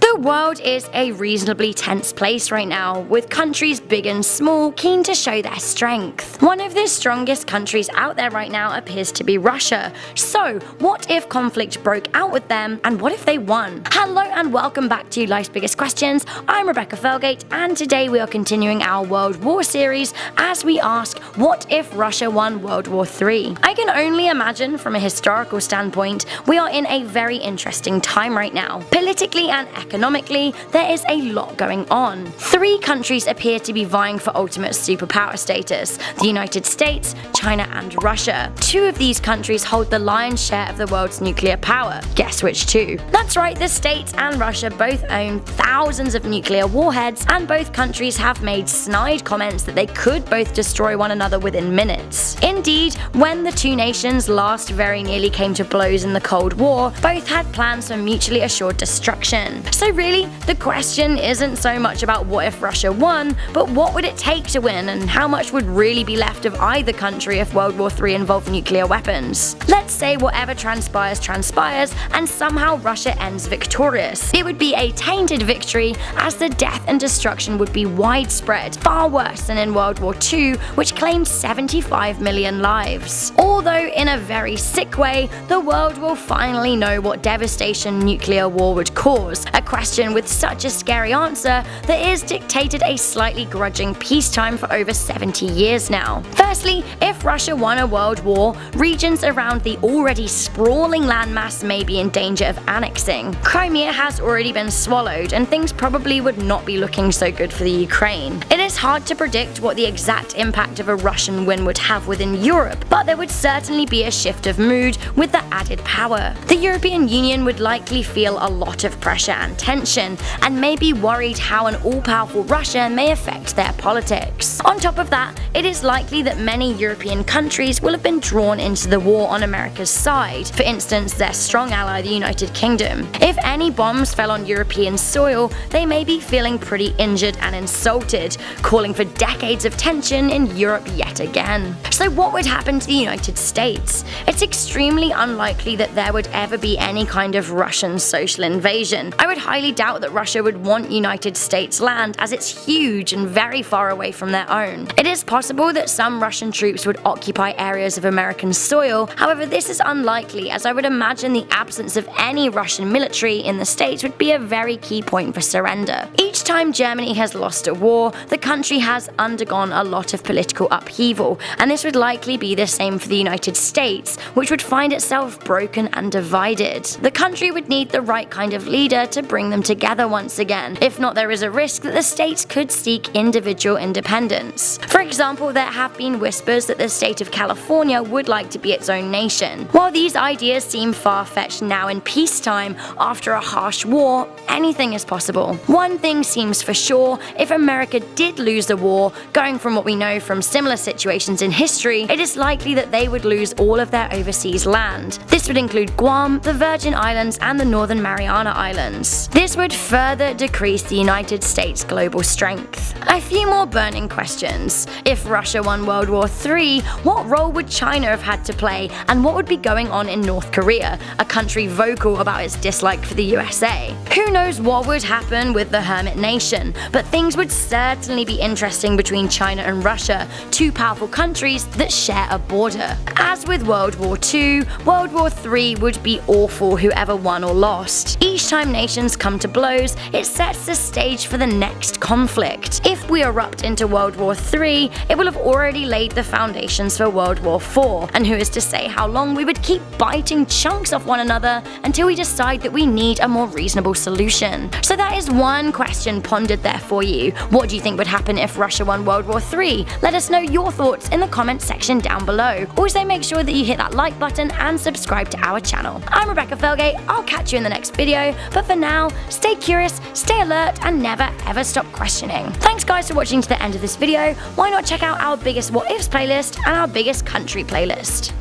The world is a reasonably tense place right now, with countries big and small keen to show their strength. One of the strongest countries out there right now appears to be Russia. So, what if conflict broke out with them, and what if they won? Hello and welcome back to Life's Biggest Questions. I'm Rebecca Felgate, and today we are continuing our World War series as we ask, what if Russia won World War III? I can only imagine from a historical standpoint, we are in a very interesting time right now. Politically and economically, there is a lot going on. Three countries appear to be vying for ultimate superpower status: the United States, China, and Russia. Two of these countries hold the lion's share of the world's nuclear power. Guess which two? That's right, the States and Russia both own thousands of nuclear warheads, and both countries have made snide comments that they could both destroy one another within minutes. Indeed, when the two nations last very nearly came to blows in the Cold War, both had plans for mutually assured destruction. So really, the question isn't so much about what if Russia won, but what would it take to win, and how much would really be left of either country if World War III involved nuclear weapons. Let's say whatever transpires transpires, and somehow Russia ends victorious. It would be a tainted victory, as the death and destruction would be widespread, far worse than in World War II, which claimed 75 million lives. Although in a very sick way, the world will finally know what devastation nuclear war would cause, a question with such a scary answer that is dictated a slightly grudging peacetime for over 70 years now. Firstly, if Russia won a world war, regions around the already sprawling landmass may be in danger of annexing. Crimea has already been swallowed, and things probably would not be looking so good for the Ukraine. It is hard to predict what the exact impact of a Russian win would have within Europe, but there would certainly be a shift of mood with the added power. The European Union would likely feel a lot of pressure and tension, and may be worried how an all-powerful Russia may affect their politics. On top of that, it is likely that many European countries will have been drawn into the war on America's side, for instance their strong ally the United Kingdom. If any bombs fell on European soil, they may be feeling pretty injured and insulted, calling for decades of tension in Europe yet again. So what would happen to the United States? It's extremely unlikely that there would ever be any kind of Russian social invasion. I would highly doubt that Russia would want United States land, as it's huge and very far away from their own. It is possible that some Russian troops would occupy areas of American soil, however this is unlikely, as I would imagine the absence of any Russian military in the States would be a very key point for surrender. Each time Germany has lost a war, the country has undergone a lot of political upheaval, and this would likely be the same for the United States, which would find itself broken and divided. The country would need the right kind of leader to bring them together once again. If not, there is a risk that the states could seek individual independence. For example, there have been whispers that the state of California would like to be its own nation. While these ideas seem far-fetched now in peacetime, after a harsh war, anything is possible. One thing seems for sure: if America did lose the war, going from what we know from similar situations in history, it is likely that they would lose all of their overseas land. This would include Guam, the Virgin Islands, and the Northern Mariana Islands. This would further decrease the United States' global strength. A few more burning questions. If Russia won World War III, what role would China have had to play, and what would be going on in North Korea, a country vocal about its dislike for the USA? Who knows what would happen with the Hermit Nation, but things would certainly be interesting between China and Russia, two powerful countries that share a border. As with World War II, World War III would be awful whoever won or lost. Each time nations come to blows, it sets the stage for the next conflict. If we erupt into World War III, it will have already laid the foundations for World War IV, and who is to say how long we would keep biting chunks off one another until we decide that we need a more reasonable solution. So that is one question pondered there for you. What do you think would happen if Russia won World War III? Let us know your thoughts in the comments section down below. Also make sure that you hit that like button and subscribe to our channel. I'm Rebecca Felgate, I'll catch you in the next video, but for now, stay curious, stay alert, and never ever stop questioning. Thanks guys for watching to the end of this video. Why not check out our biggest what ifs playlist and our biggest country playlist.